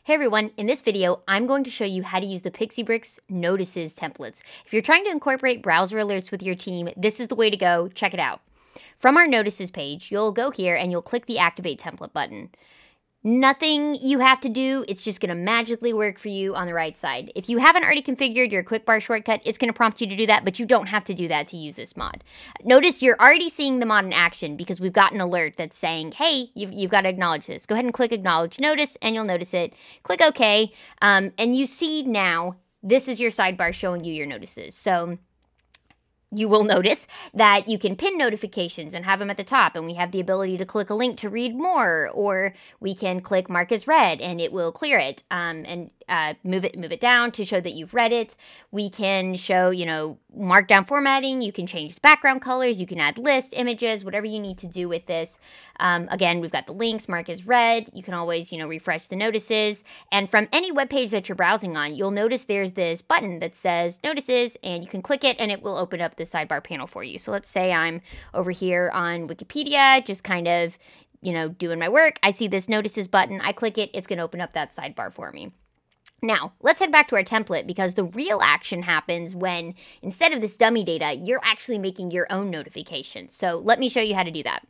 Hey everyone, in this video, I'm going to show you how to use the PixieBrix Notices templates. If you're trying to incorporate browser alerts with your team, this is the way to go. Check it out. From our Notices page, you'll go here and you'll click the Activate Template button. Nothing you have to do, it's just going to magically work for you on the right side. If you haven't already configured your quick bar shortcut, it's going to prompt you to do that, but you don't have to do that to use this mod. Notice you're already seeing the mod in action because we've got an alert that's saying, hey, you've got to acknowledge this. Go ahead and click Acknowledge Notice, and you'll notice it. Click OK, and you see now this is your sidebar showing you your notices. So you will notice that you can pin notifications and have them at the top, and we have the ability to click a link to read more, or we can click mark as read and it will clear it, and move it down to show that you've read it. We can show, markdown formatting. You can change the background colors. You can add list images, whatever you need to do with this. Again, we've got the links, mark as read. You can always, refresh the notices. And from any web page that you're browsing on, you'll notice there's this button that says notices, and you can click it and it will open up the sidebar panel for you. So let's say I'm over here on Wikipedia, just kind of, doing my work. I see this notices button. I click it. It's going to open up that sidebar for me. Now, let's head back to our template, because the real action happens when, instead of this dummy data, you're actually making your own notifications. So let me show you how to do that.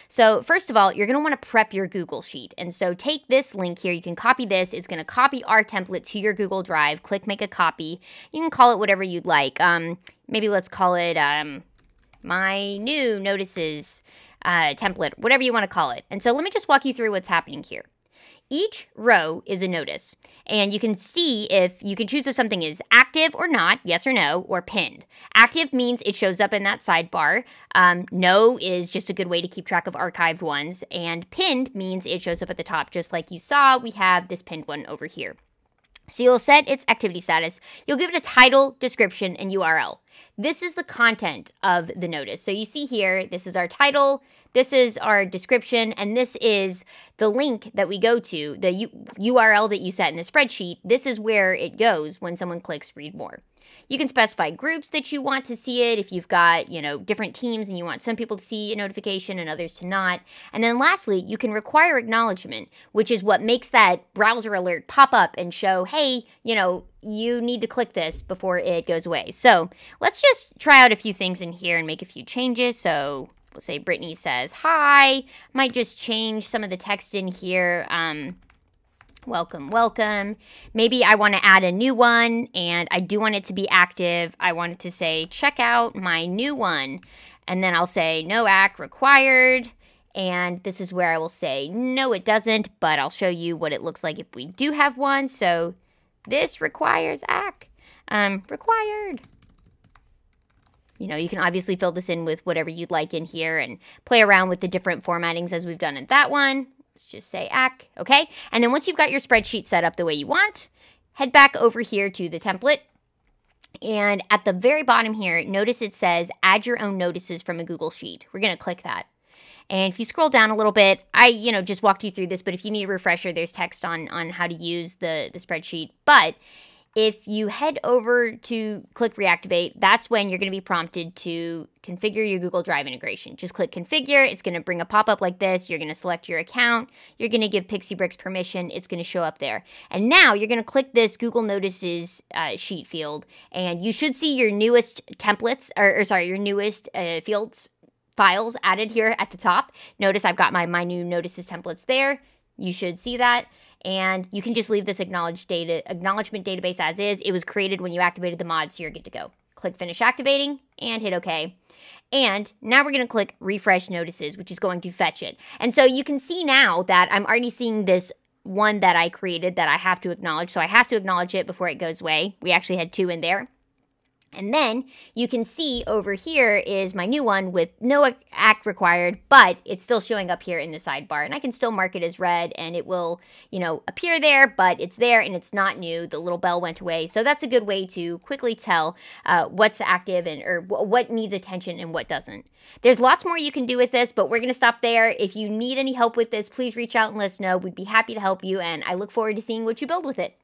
So first of all, you're going to want to prep your Google Sheet. And so take this link here. You can copy this. It's going to copy our template to your Google Drive. Click Make a Copy. You can call it whatever you'd like. Maybe let's call it My New Notices template, whatever you want to call it. And so let me just walk you through what's happening here. Each row is a notice, and you can see if you can choose if something is active or not, yes or no, or pinned. Active means it shows up in that sidebar. No is just a good way to keep track of archived ones, and pinned means it shows up at the top. Just like you saw, we have this pinned one over here. So you'll set its activity status. You'll give it a title, description, and URL. This is the content of the notice. So you see here, this is our title, this is our description, and this is the link that we go to, the URL that you set in the spreadsheet. This is where it goes when someone clicks read more. You can specify groups that you want to see it if you've got, different teams and you want some people to see a notification and others to not. And then lastly, you can require acknowledgement, which is what makes that browser alert pop up and show, hey, you need to click this before it goes away. So let's just try out a few things in here and make a few changes. So we'll say Brittany says hi. Might just change some of the text in here. Welcome, welcome. Maybe I want to add a new one, and I do want it to be active. I want it to say, check out my new one. And then I'll say, no ACK required. And this is where I will say, no, it doesn't, but I'll show you what it looks like if we do have one. So this requires ACK, required. You can obviously fill this in with whatever you'd like in here and play around with the different formattings as we've done in that one. Let's just say ACK, okay? And then once you've got your spreadsheet set up the way you want, head back over here to the template. And at the very bottom here, notice it says add your own notices from a Google Sheet. We're going to click that. And if you scroll down a little bit, I, just walked you through this, but if you need a refresher, there's text on how to use the spreadsheet. But if you head over to click Reactivate, that's when you're going to be prompted to configure your Google Drive integration. Just click Configure. It's going to bring a pop-up like this. You're going to select your account. You're going to give PixieBrix permission. It's going to show up there. And now you're going to click this Google Notices sheet field, and you should see your newest templates, your newest files added here at the top. Notice I've got my new notices templates there. You should see that. And you can just leave this acknowledgement database as is. It was created when you activated the mod, so you're good to go. Click Finish Activating and hit OK. And now we're going to click Refresh Notices, which is going to fetch it. And so you can see now that I'm already seeing this one that I created that I have to acknowledge. So I have to acknowledge it before it goes away. We actually had two in there. And then you can see over here is my new one with no ACK required, but it's still showing up here in the sidebar. And I can still mark it as read, and it will, appear there, but it's there and it's not new. The little bell went away. So that's a good way to quickly tell what's active or what needs attention and what doesn't. There's lots more you can do with this, but we're going to stop there. If you need any help with this, please reach out and let us know. We'd be happy to help you, and I look forward to seeing what you build with it.